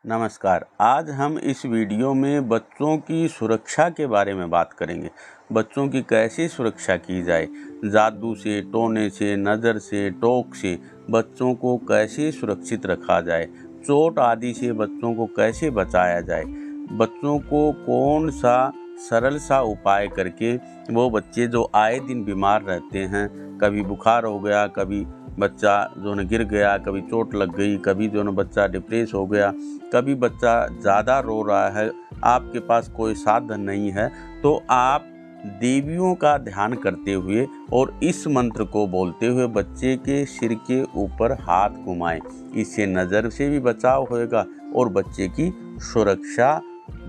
नमस्कार। आज हम इस वीडियो में बच्चों की सुरक्षा के बारे में बात करेंगे। बच्चों की कैसे सुरक्षा की जाए, जादू से, टोने से, नज़र से, टोक से बच्चों को कैसे सुरक्षित रखा जाए, चोट आदि से बच्चों को कैसे बचाया जाए, बच्चों को कौन सा सरल सा उपाय करके वो बच्चे जो आए दिन बीमार रहते हैं, कभी बुखार हो गया, कभी बच्चा जो है गिर गया, कभी चोट लग गई, कभी जो है बच्चा डिप्रेस हो गया, कभी बच्चा ज़्यादा रो रहा है, आपके पास कोई साधन नहीं है, तो आप देवियों का ध्यान करते हुए और इस मंत्र को बोलते हुए बच्चे के सिर के ऊपर हाथ घुमाएं। इससे नज़र से भी बचाव होएगा और बच्चे की सुरक्षा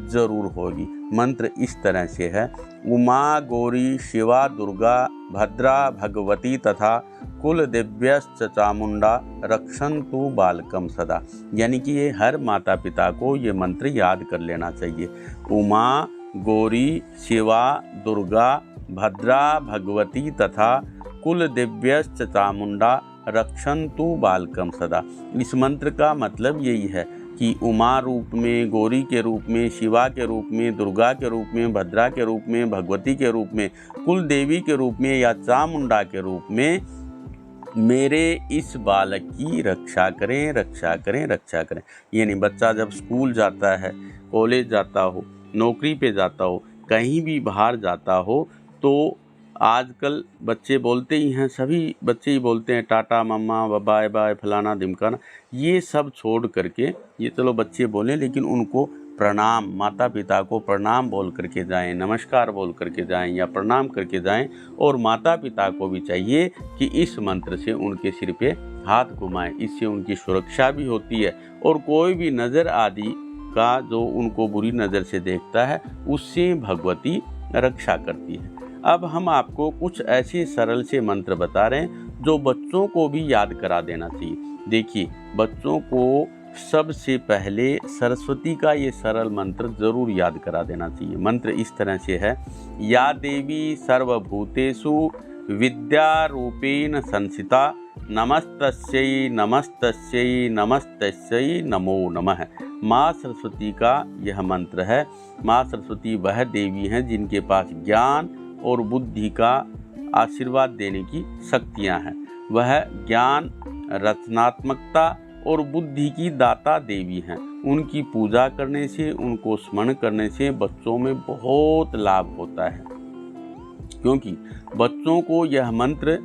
जरूर होगी। मंत्र इस तरह से है: उमा गौरी शिवा दुर्गा भद्रा भगवती तथा कुल दिव्यश्च चामुंडा रक्षन्तु बालकम सदा। यानी कि ये हर माता पिता को ये मंत्र याद कर लेना चाहिए। उमा गौरी शिवा दुर्गा भद्रा भगवती तथा कुल दिव्यश्च चामुंडा रक्षन्तु बालकम सदा। इस मंत्र का मतलब यही है कि उमा रूप में, गौरी के रूप में, शिवा के रूप में, दुर्गा के रूप में, भद्रा के रूप में, भगवती के रूप में, कुल देवी के रूप में या चामुंडा के रूप में मेरे इस बालक की रक्षा करें, रक्षा करें, रक्षा करें। यानी बच्चा जब स्कूल जाता है, कॉलेज जाता हो, नौकरी पे जाता हो, कहीं भी बाहर जाता हो, तो आजकल बच्चे बोलते ही हैं, सभी बच्चे ही बोलते हैं टाटा मम्मा बाय बाय फलाना ढिमकाना। ये सब छोड़ करके, ये चलो बच्चे बोलें, लेकिन उनको प्रणाम, माता पिता को प्रणाम बोल करके जाएं, नमस्कार बोल करके जाएं या प्रणाम करके जाएं। और माता पिता को भी चाहिए कि इस मंत्र से उनके सिर पे हाथ घुमाएं। इससे उनकी सुरक्षा भी होती है और कोई भी नज़र आदि का जो उनको बुरी नज़र से देखता है, उससे भगवती रक्षा करती है। अब हम आपको कुछ ऐसे सरल से मंत्र बता रहे हैं जो बच्चों को भी याद करा देना चाहिए। देखिए, बच्चों को सबसे पहले सरस्वती का ये सरल मंत्र जरूर याद करा देना चाहिए। मंत्र इस तरह से है: या देवी सर्वभूतेषु विद्यारूपेण संस्थिता नमस्तस्यै नमस्तस्यै नमस्तस्यै नमो नमः। माँ सरस्वती का यह मंत्र है। माँ सरस्वती वह देवी हैं जिनके पास ज्ञान और बुद्धि का आशीर्वाद देने की शक्तियाँ हैं। वह ज्ञान, रचनात्मकता और बुद्धि की दाता देवी हैं। उनकी पूजा करने से, उनको स्मरण करने से बच्चों में बहुत लाभ होता है, क्योंकि बच्चों को यह मंत्र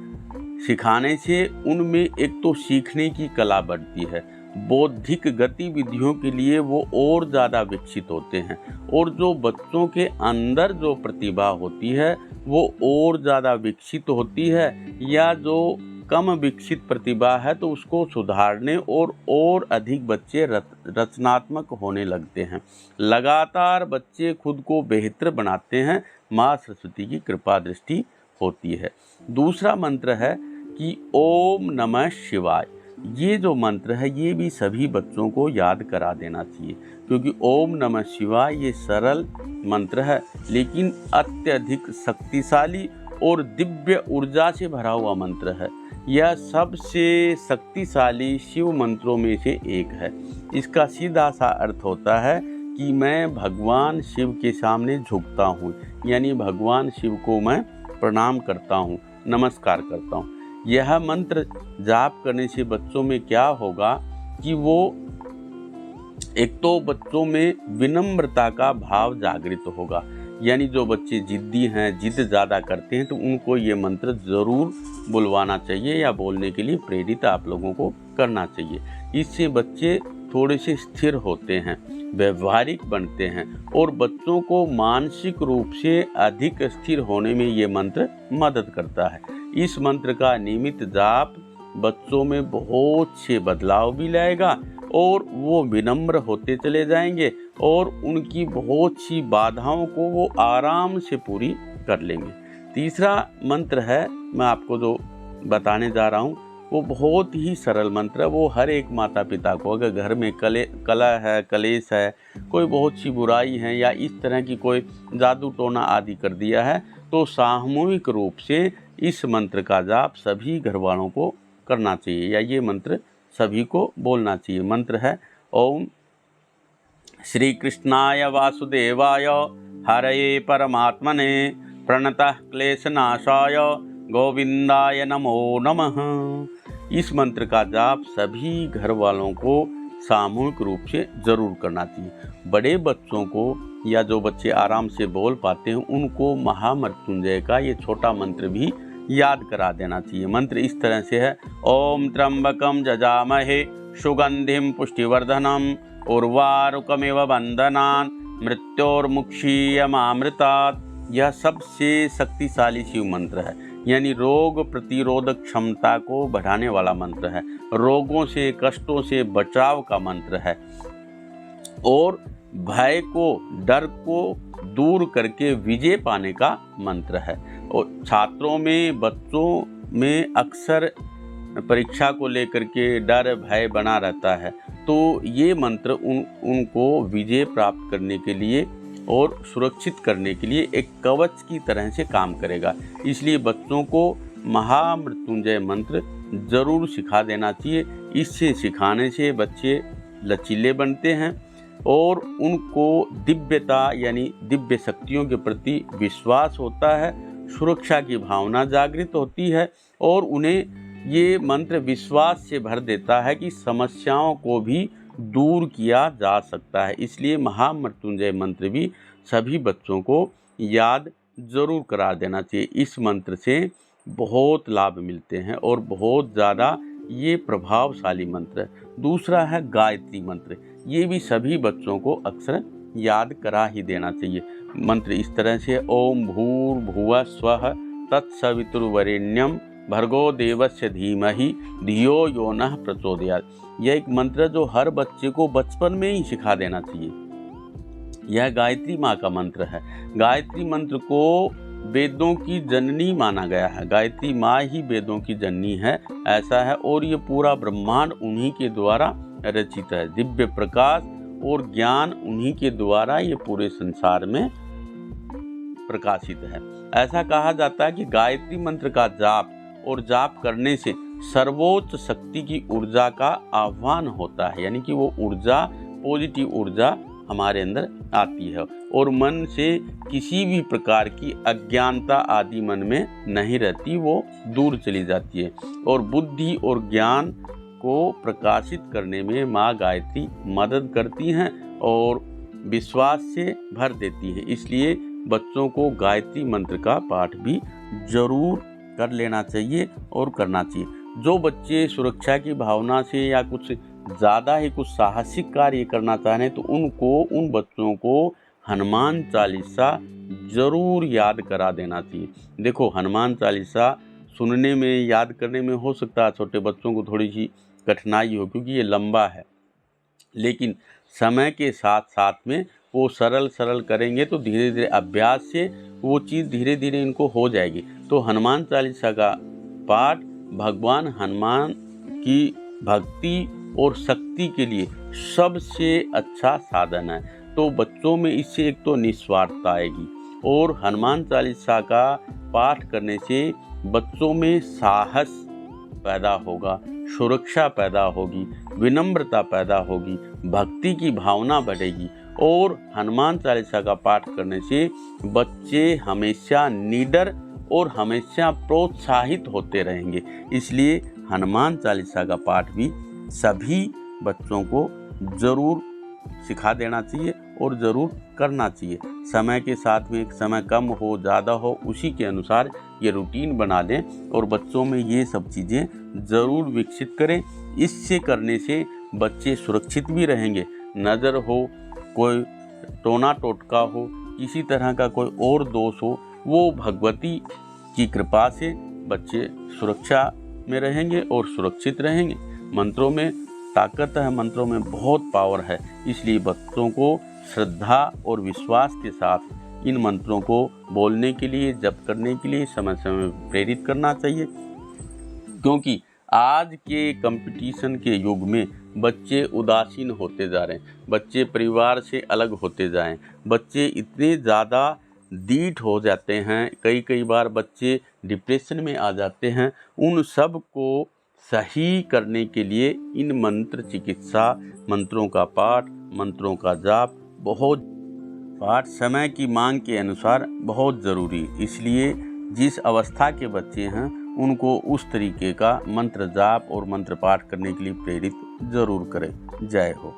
सिखाने से उनमें एक तो सीखने की कला बढ़ती है, बौद्धिक गतिविधियों के लिए वो और ज़्यादा विकसित होते हैं, और जो बच्चों के अंदर जो प्रतिभा होती है वो और ज़्यादा विकसित होती है, या जो कम विकसित प्रतिभा है तो उसको सुधारने और अधिक बच्चे रचनात्मक होने लगते हैं। लगातार बच्चे खुद को बेहतर बनाते हैं। माँ सरस्वती की कृपा दृष्टि होती है। दूसरा मंत्र है कि ओम नमः शिवाय। ये जो मंत्र है ये भी सभी बच्चों को याद करा देना चाहिए, क्योंकि ओम नमः शिवाय ये सरल मंत्र है, लेकिन अत्यधिक शक्तिशाली और दिव्य ऊर्जा से भरा हुआ मंत्र है। यह सबसे शक्तिशाली शिव मंत्रों में से एक है। इसका सीधा सा अर्थ होता है कि मैं भगवान शिव के सामने झुकता हूँ, यानी भगवान शिव को मैं प्रणाम करता हूँ, नमस्कार करता हूँ। यह मंत्र जाप करने से बच्चों में क्या होगा कि वो एक तो बच्चों में विनम्रता का भाव जागृत होगा। यानी जो बच्चे जिद्दी हैं, जिद ज़्यादा करते हैं, तो उनको ये मंत्र ज़रूर बुलवाना चाहिए या बोलने के लिए प्रेरित आप लोगों को करना चाहिए। इससे बच्चे थोड़े से स्थिर होते हैं, व्यवहारिक बनते हैं, और बच्चों को मानसिक रूप से अधिक स्थिर होने में ये मंत्र मदद करता है। इस मंत्र का नियमित जाप बच्चों में बहुत से बदलाव भी लाएगा और वो विनम्र होते चले जाएंगे और उनकी बहुत सी बाधाओं को वो आराम से पूरी कर लेंगे। तीसरा मंत्र है, मैं आपको जो बताने जा रहा हूँ वो बहुत ही सरल मंत्र है। वो हर एक माता पिता को, अगर घर में कला है, कलेश है, कोई बहुत सी बुराई है या इस तरह की कोई जादू टोना आदि कर दिया है, तो सामूहिक रूप से इस मंत्र का जाप सभी घर वालों को करना चाहिए या ये मंत्र सभी को बोलना चाहिए। मंत्र है ओम श्री कृष्णाय वासुदेवाय हरये परमात्मने प्रणतः क्लेशनाशाय गोविंदाय नमो नमः। इस मंत्र का जाप सभी घर वालों को सामूहिक रूप से जरूर करना चाहिए। बड़े बच्चों को या जो बच्चे आराम से बोल पाते हैं उनको महामृत्युंजय का ये छोटा मंत्र भी याद करा देना चाहिए। मंत्र इस तरह से है, ओम त्र्यंबकम जजामहे सुगंधिम पुष्टिवर्धनम उर्वारुकमेव बंधनान् मृत्योर्मुक्षीयमामृतात्। यह सबसे शक्तिशाली शिव मंत्र है, यानी रोग प्रतिरोधक क्षमता को बढ़ाने वाला मंत्र है, रोगों से कष्टों से बचाव का मंत्र है और भय को डर को दूर करके विजय पाने का मंत्र है। और छात्रों में बच्चों में अक्सर परीक्षा को लेकर के डर भय बना रहता है, तो ये मंत्र उनको विजय प्राप्त करने के लिए और सुरक्षित करने के लिए एक कवच की तरह से काम करेगा। इसलिए बच्चों को महामृत्युंजय मंत्र जरूर सिखा देना चाहिए। इससे सिखाने से बच्चे लचीले बनते हैं और उनको दिव्यता यानी दिव्य शक्तियों के प्रति विश्वास होता है, सुरक्षा की भावना जागृत होती है और उन्हें ये मंत्र विश्वास से भर देता है कि समस्याओं को भी दूर किया जा सकता है। इसलिए महामृत्युंजय मंत्र भी सभी बच्चों को याद जरूर करा देना चाहिए। इस मंत्र से बहुत लाभ मिलते हैं और बहुत ज़्यादा ये प्रभावशाली मंत्र है। दूसरा है गायत्री मंत्र। ये भी सभी बच्चों को अक्सर याद करा ही देना चाहिए। मंत्र इस तरह से, ओम भूर्भुवः स्वः तत्सवितुर्वरेण्यं भर्गो देवस्य धीमहि धियो यो नः प्रचोदयात्। यह एक मंत्र जो हर बच्चे को बचपन में ही सिखा देना चाहिए। यह गायत्री माँ का मंत्र है। गायत्री मंत्र को वेदों की जननी माना गया है। गायत्री माँ ही वेदों की जननी है, ऐसा है। और ये पूरा ब्रह्मांड उन्हीं के द्वारा रचित है। दिव्य प्रकाश और ज्ञान उन्हीं के द्वारा ये पूरे संसार में प्रकाशित है। ऐसा कहा जाता है कि गायत्री मंत्र का जाप और जाप करने से सर्वोच्च शक्ति की ऊर्जा का आह्वान होता है, यानी कि वो ऊर्जा, पॉजिटिव ऊर्जा हमारे अंदर आती है और मन से किसी भी प्रकार की अज्ञानता आदि मन में नहीं रहती, वो दूर चली जाती है। और बुद्धि और ज्ञान को प्रकाशित करने में माँ गायत्री मदद करती हैं और विश्वास से भर देती है। इसलिए बच्चों को गायत्री मंत्र का पाठ भी जरूर कर लेना चाहिए और करना चाहिए। जो बच्चे सुरक्षा की भावना से या कुछ ज़्यादा ही कुछ साहसिक कार्य करना चाह रहे हैं, तो उन बच्चों को हनुमान चालीसा ज़रूर याद करा देना चाहिए। देखो, हनुमान चालीसा सुनने में, याद करने में हो सकता है छोटे बच्चों को थोड़ी सी कठिनाई हो, क्योंकि ये लंबा है, लेकिन समय के साथ साथ में वो सरल करेंगे तो धीरे धीरे अभ्यास से वो चीज़ धीरे धीरे इनको हो जाएगी। तो हनुमान चालीसा का पाठ भगवान हनुमान की भक्ति और शक्ति के लिए सबसे अच्छा साधन है। तो बच्चों में इससे एक तो निस्वार्थता आएगी और हनुमान चालीसा का पाठ करने से बच्चों में साहस पैदा होगा, सुरक्षा पैदा होगी, विनम्रता पैदा होगी, भक्ति की भावना बढ़ेगी। और हनुमान चालीसा का पाठ करने से बच्चे हमेशा निडर और हमेशा प्रोत्साहित होते रहेंगे। इसलिए हनुमान चालीसा का पाठ भी सभी बच्चों को ज़रूर सिखा देना चाहिए और ज़रूर करना चाहिए। समय के साथ में, समय कम हो ज़्यादा हो, उसी के अनुसार ये रूटीन बना दें और बच्चों में ये सब चीज़ें ज़रूर विकसित करें। इससे करने से बच्चे सुरक्षित भी रहेंगे। नज़र हो, कोई टोना टोटका हो, किसी तरह का कोई और दोष हो, वो भगवती की कृपा से बच्चे सुरक्षा में रहेंगे और सुरक्षित रहेंगे। मंत्रों में ताकत है, मंत्रों में बहुत पावर है। इसलिए बच्चों को श्रद्धा और विश्वास के साथ इन मंत्रों को बोलने के लिए, जप करने के लिए समय समय प्रेरित करना चाहिए। क्योंकि आज के कंपटीशन के युग में बच्चे उदासीन होते जा रहे हैं, बच्चे परिवार से अलग होते जा रहे हैं, बच्चे इतने ज़्यादा ढीठ हो जाते हैं, कई बार बच्चे डिप्रेशन में आ जाते हैं। उन सब को सही करने के लिए इन मंत्र चिकित्सा, मंत्रों का पाठ, मंत्रों का जाप बहुत पाठ समय की मांग के अनुसार बहुत ज़रूरी, इसलिए जिस अवस्था के बच्चे हैं उनको उस तरीके का मंत्र जाप और मंत्र पाठ करने के लिए प्रेरित ज़रूर करें। जय हो।